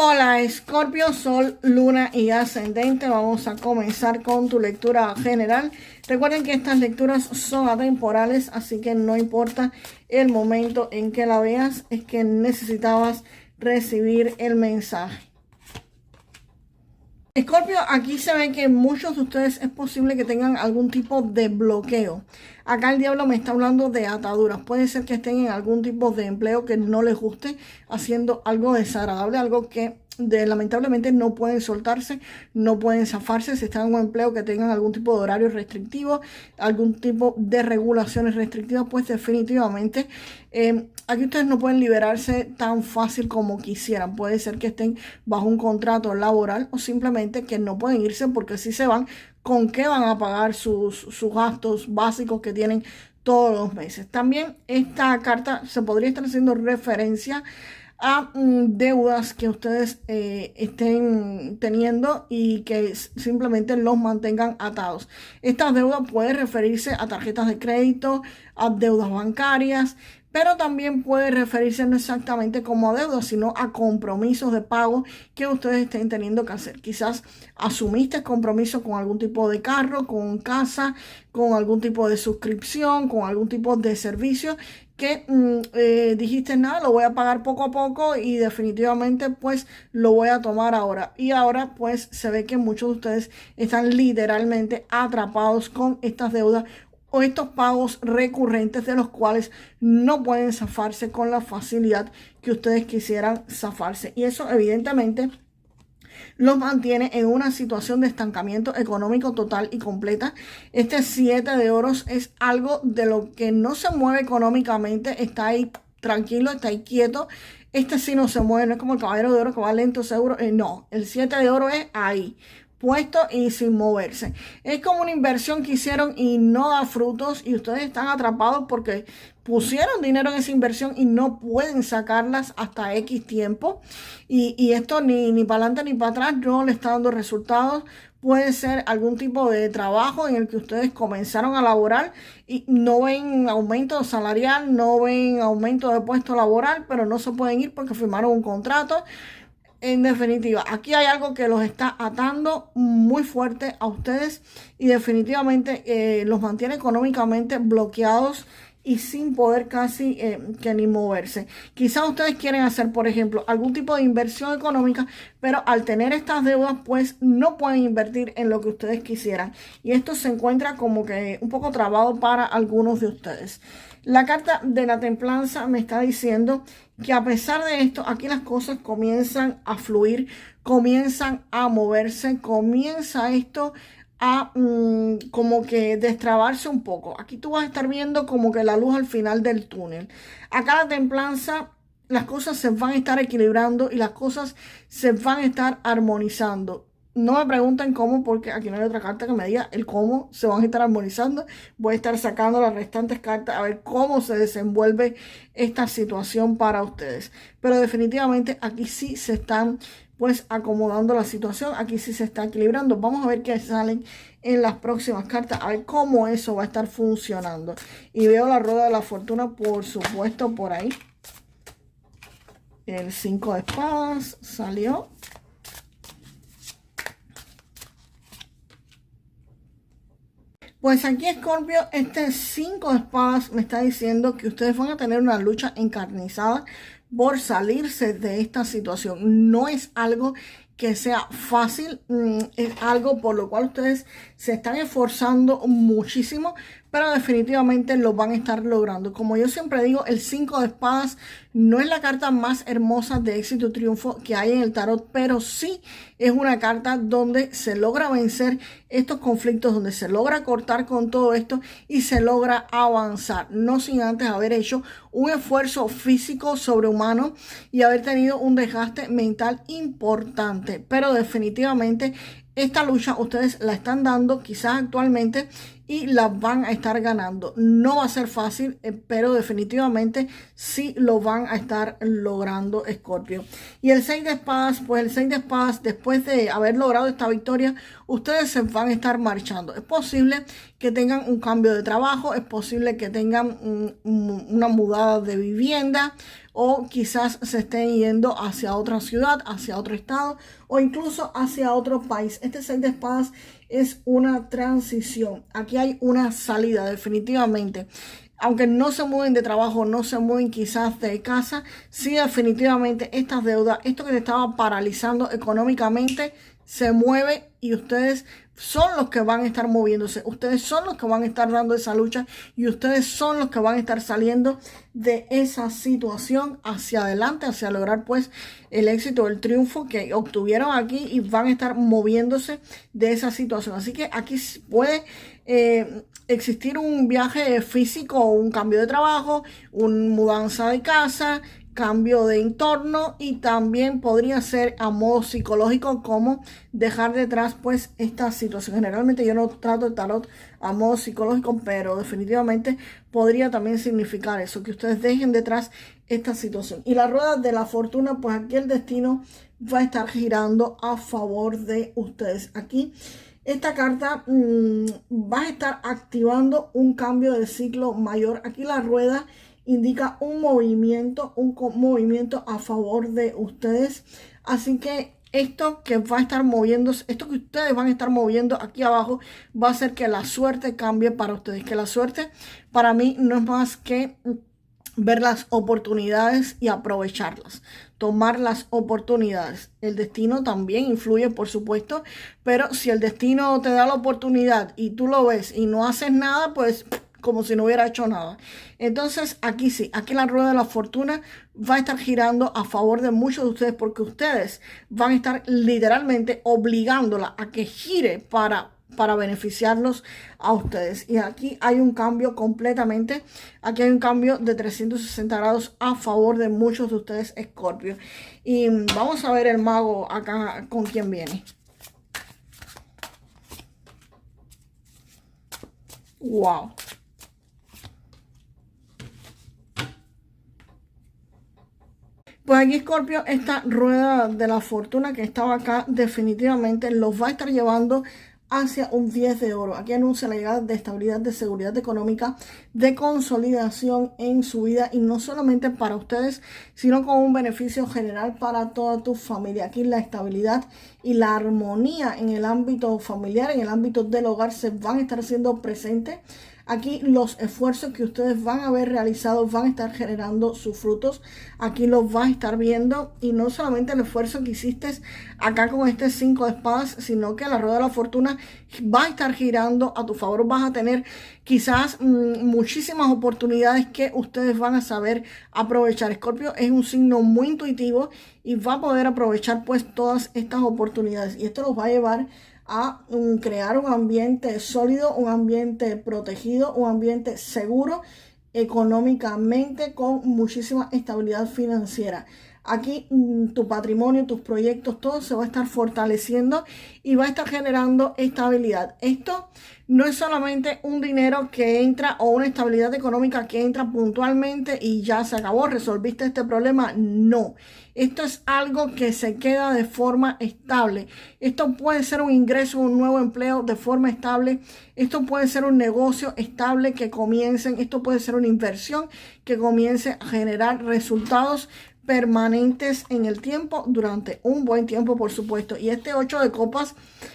Hola Escorpio, Sol, Luna y Ascendente. Vamos a comenzar con tu lectura general. Recuerden que estas lecturas son atemporales, así que no importa el momento en que la veas, es que necesitabas recibir el mensaje. Escorpio, aquí se ve que muchos de ustedes es posible que tengan algún tipo de bloqueo. Acá el diablo me está hablando de ataduras. Puede ser que estén en algún tipo de empleo que no les guste, haciendo algo desagradable, algo que lamentablemente no pueden soltarse, no pueden zafarse. Si están en un empleo que tengan algún tipo de horario restrictivo, algún tipo de regulaciones restrictivas, pues definitivamente aquí ustedes no pueden liberarse tan fácil como quisieran. Puede ser que estén bajo un contrato laboral o simplemente que no pueden irse porque si se van, ¿con qué van a pagar sus gastos básicos que tienen todos los meses? También esta carta se podría estar haciendo referencia a deudas que ustedes estén teniendo y que simplemente los mantengan atados. Estas deudas pueden referirse a tarjetas de crédito, a deudas bancarias, pero también puede referirse no exactamente como a deudas, sino a compromisos de pago que ustedes estén teniendo que hacer. Quizás asumiste compromiso con algún tipo de carro, con casa, con algún tipo de suscripción, con algún tipo de servicio que dijiste, nada, lo voy a pagar poco a poco y definitivamente pues lo voy a tomar ahora. Y ahora pues se ve que muchos de ustedes están literalmente atrapados con estas deudas o estos pagos recurrentes de los cuales no pueden zafarse con la facilidad que ustedes quisieran zafarse. Y eso evidentemente los mantiene en una situación de estancamiento económico total y completa. Este 7 de oros es algo de lo que no se mueve económicamente, está ahí tranquilo, está ahí quieto. Este sí no se mueve, no es como el caballero de oro que va lento, seguro. No, el 7 de oro es ahí, puesto y sin moverse. Es como una inversión que hicieron y no da frutos y ustedes están atrapados porque pusieron dinero en esa inversión y no pueden sacarlas hasta X tiempo. Y esto ni para adelante ni para atrás no le está dando resultados. Puede ser algún tipo de trabajo en el que ustedes comenzaron a laborar y no ven aumento salarial, no ven aumento de puesto laboral, pero no se pueden ir porque firmaron un contrato. En definitiva, aquí hay algo que los está atando muy fuerte a ustedes y definitivamente los mantiene económicamente bloqueados y sin poder casi que ni moverse. Quizás ustedes quieren hacer, por ejemplo, algún tipo de inversión económica, pero al tener estas deudas, pues no pueden invertir en lo que ustedes quisieran. Y esto se encuentra como que un poco trabado para algunos de ustedes. La carta de la templanza me está diciendo que a pesar de esto, aquí las cosas comienzan a fluir, comienzan a moverse, comienza esto a como que destrabarse un poco. Aquí tú vas a estar viendo como que la luz al final del túnel. Acá la templanza, las cosas se van a estar equilibrando y las cosas se van a estar armonizando. No me pregunten cómo, porque aquí no hay otra carta que me diga el cómo se van a estar armonizando. Voy a estar sacando las restantes cartas a ver cómo se desenvuelve esta situación para ustedes. Pero definitivamente aquí sí se están pues acomodando la situación. Aquí sí se está equilibrando. Vamos a ver qué salen en las próximas cartas. A ver cómo eso va a estar funcionando. Y veo la rueda de la fortuna, por supuesto, por ahí. El 5 de espadas salió. Pues aquí, Escorpio, este 5 de espadas me está diciendo que ustedes van a tener una lucha encarnizada por salirse de esta situación. No es algo que sea fácil, es algo por lo cual ustedes se están esforzando muchísimo, pero definitivamente lo van a estar logrando. Como yo siempre digo, el 5 de espadas no es la carta más hermosa de éxito y triunfo que hay en el tarot, pero sí es una carta donde se logra vencer estos conflictos, donde se logra cortar con todo esto y se logra avanzar, no sin antes haber hecho un esfuerzo físico sobrehumano y haber tenido un desgaste mental importante. Pero definitivamente esta lucha ustedes la están dando quizás actualmente y la van a estar ganando. No va a ser fácil, pero definitivamente sí lo van a estar logrando, Escorpio. Y el 6 de espadas, pues el 6 de espadas, después de haber logrado esta victoria, ustedes se van a estar marchando. Es posible que tengan un cambio de trabajo, es posible que tengan una mudada de vivienda, o quizás se estén yendo hacia otra ciudad, hacia otro estado, o incluso hacia otro país. Este 6 de espadas es una transición. Aquí hay una salida, definitivamente. Aunque no se mueven de trabajo, no se mueven quizás de casa, sí definitivamente estas deudas, esto que te estaba paralizando económicamente, se mueve y ustedes son los que van a estar moviéndose. Ustedes son los que van a estar dando esa lucha y ustedes son los que van a estar saliendo de esa situación hacia adelante, hacia lograr pues el éxito, el triunfo que obtuvieron aquí y van a estar moviéndose de esa situación. Así que aquí puede existir un viaje físico, un cambio de trabajo, una mudanza de casa, cambio de entorno, y también podría ser a modo psicológico, como dejar detrás pues esta situación. Generalmente yo no trato el tarot a modo psicológico, pero definitivamente podría también significar eso, que ustedes dejen detrás esta situación. Y la rueda de la fortuna, pues aquí el destino va a estar girando a favor de ustedes. Aquí esta carta va a estar activando un cambio de ciclo mayor. Aquí la rueda indica un movimiento a favor de ustedes. Así que esto que va a estar moviéndose, esto que ustedes van a estar moviendo aquí abajo, va a hacer que la suerte cambie para ustedes. Que la suerte para mí no es más que ver las oportunidades y aprovecharlas, tomar las oportunidades. El destino también influye, por supuesto, pero si el destino te da la oportunidad y tú lo ves y no haces nada, pues como si no hubiera hecho nada. Entonces aquí sí, aquí la rueda de la fortuna va a estar girando a favor de muchos de ustedes, porque ustedes van a estar literalmente obligándola a que gire para beneficiarlos a ustedes. Y aquí hay un cambio completamente, aquí hay un cambio de 360 grados a favor de muchos de ustedes, Escorpio. Y vamos a ver el mago acá con quién viene. Wow. Pues aquí, Escorpio, esta rueda de la fortuna que estaba acá definitivamente los va a estar llevando hacia un 10 de oro. Aquí anuncia la llegada de estabilidad, de seguridad económica, de consolidación en su vida, y no solamente para ustedes, sino con un beneficio general para toda tu familia. Aquí la estabilidad y la armonía en el ámbito familiar, en el ámbito del hogar, se van a estar haciendo presentes. Aquí los esfuerzos que ustedes van a haber realizado van a estar generando sus frutos. Aquí los vas a estar viendo, y no solamente el esfuerzo que hiciste acá con este 5 de espadas, sino que la rueda de la fortuna va a estar girando a tu favor. Vas a tener quizás muchísimas oportunidades que ustedes van a saber aprovechar. Escorpio es un signo muy intuitivo y va a poder aprovechar pues todas estas oportunidades, y esto los va a llevar a crear un ambiente sólido, un ambiente protegido, un ambiente seguro económicamente, con muchísima estabilidad financiera. Aquí tu patrimonio, tus proyectos, todo se va a estar fortaleciendo y va a estar generando estabilidad. Esto no es solamente un dinero que entra o una estabilidad económica que entra puntualmente y ya se acabó, resolviste este problema. No, esto es algo que se queda de forma estable. Esto puede ser un ingreso, un nuevo empleo de forma estable. Esto puede ser un negocio estable que comiencen. Esto puede ser una inversión que comience a generar resultados permanentes en el tiempo, durante un buen tiempo, por supuesto. Y este 8 de copas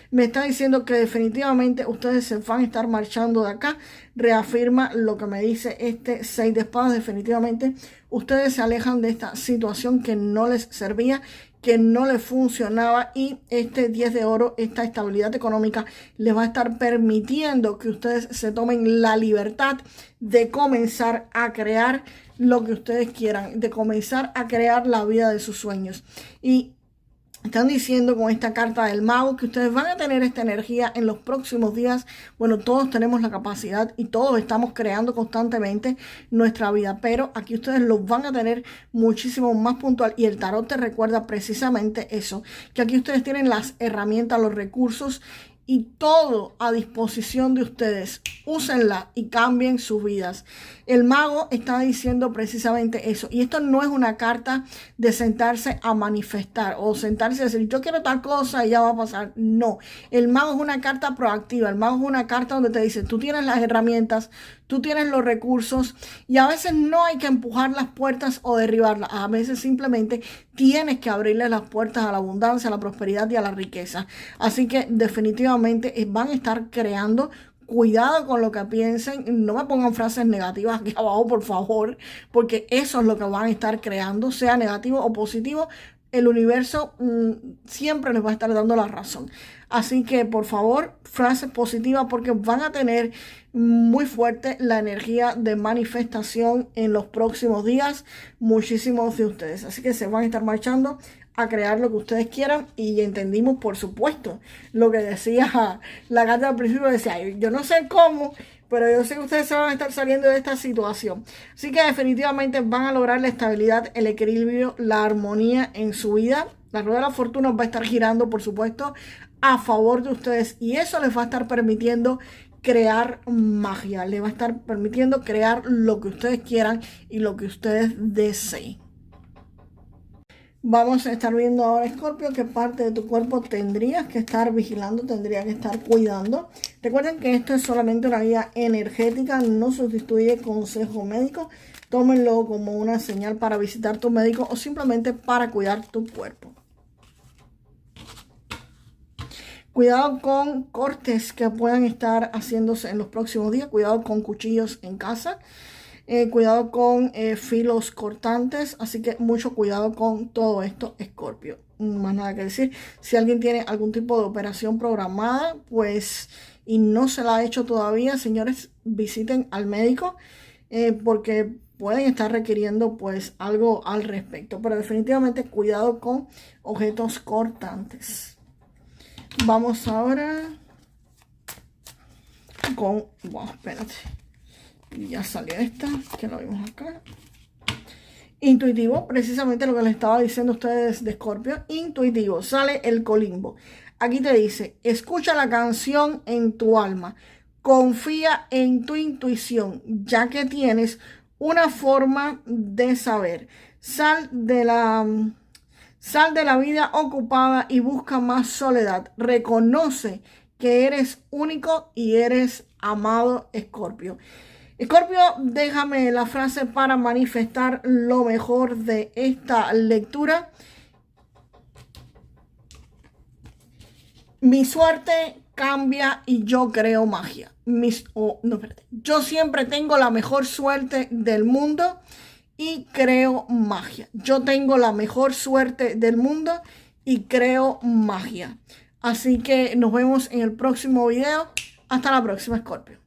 me está diciendo que definitivamente ustedes se van a estar marchando de acá. Reafirma lo que me dice este 6 de espadas. Definitivamente ustedes se alejan de esta situación que no les servía, que no les funcionaba, y este 10 de oro, esta estabilidad económica, les va a estar permitiendo que ustedes se tomen la libertad de comenzar a crear lo que ustedes quieran, de comenzar a crear la vida de sus sueños. Y Están diciendo con esta carta del mago que ustedes van a tener esta energía en los próximos días. Bueno, todos tenemos la capacidad y todos estamos creando constantemente nuestra vida, pero aquí ustedes lo van a tener muchísimo más puntual y el tarot te recuerda precisamente eso, que aquí ustedes tienen las herramientas, los recursos y todo a disposición de ustedes. Úsenla y cambien sus vidas. El mago está diciendo precisamente eso. Y esto no es una carta de sentarse a manifestar o sentarse a decir yo quiero tal cosa y ya va a pasar. No. El mago es una carta proactiva. El mago es una carta donde te dice tú tienes las herramientas, tú tienes los recursos y a veces no hay que empujar las puertas o derribarlas. A veces simplemente tienes que abrirle las puertas a la abundancia, a la prosperidad y a la riqueza. Así que definitivamente van a estar creando. Cuidado con lo que piensen, no me pongan frases negativas aquí abajo, por favor, porque eso es lo que van a estar creando, sea negativo o positivo. El universo siempre les va a estar dando la razón. Así que, por favor, frases positivas porque van a tener muy fuerte la energía de manifestación en los próximos días, muchísimos de ustedes. Así que se van a estar marchando a crear lo que ustedes quieran y entendimos, por supuesto, lo que decía la carta al principio. Decía, yo no sé cómo, pero yo sé que ustedes se van a estar saliendo de esta situación. Así que definitivamente van a lograr la estabilidad, el equilibrio, la armonía en su vida. La rueda de la fortuna va a estar girando, por supuesto, a favor de ustedes y eso les va a estar permitiendo crear magia. Les va a estar permitiendo crear lo que ustedes quieran y lo que ustedes deseen. Vamos a estar viendo ahora, Escorpio, qué parte de tu cuerpo tendrías que estar vigilando, tendrías que estar cuidando. Recuerden que esto es solamente una guía energética, no sustituye consejo médico. Tómenlo como una señal para visitar tu médico o simplemente para cuidar tu cuerpo. Cuidado con cortes que puedan estar haciéndose en los próximos días. Cuidado con cuchillos en casa. Cuidado con filos cortantes, así que mucho cuidado con todo esto, Escorpio. Más nada que decir. Si alguien tiene algún tipo de operación programada, pues, y no se la ha hecho todavía, señores, visiten al médico, porque pueden estar requiriendo, pues, algo al respecto. Pero definitivamente cuidado con objetos cortantes. Vamos ahora con... Wow, espérate. Ya salió esta, que lo vimos acá. Intuitivo, precisamente lo que les estaba diciendo a ustedes de Escorpio. Intuitivo, sale el colimbo. Aquí te dice, escucha la canción en tu alma. Confía en tu intuición, ya que tienes una forma de saber. Sal de la vida ocupada y busca más soledad. Reconoce que eres único y eres amado, Escorpio. Escorpio, déjame la frase para manifestar lo mejor de esta lectura. Mi suerte cambia y yo creo magia. Yo siempre tengo la mejor suerte del mundo y creo magia. Yo tengo la mejor suerte del mundo y creo magia. Así que nos vemos en el próximo video. Hasta la próxima, Escorpio.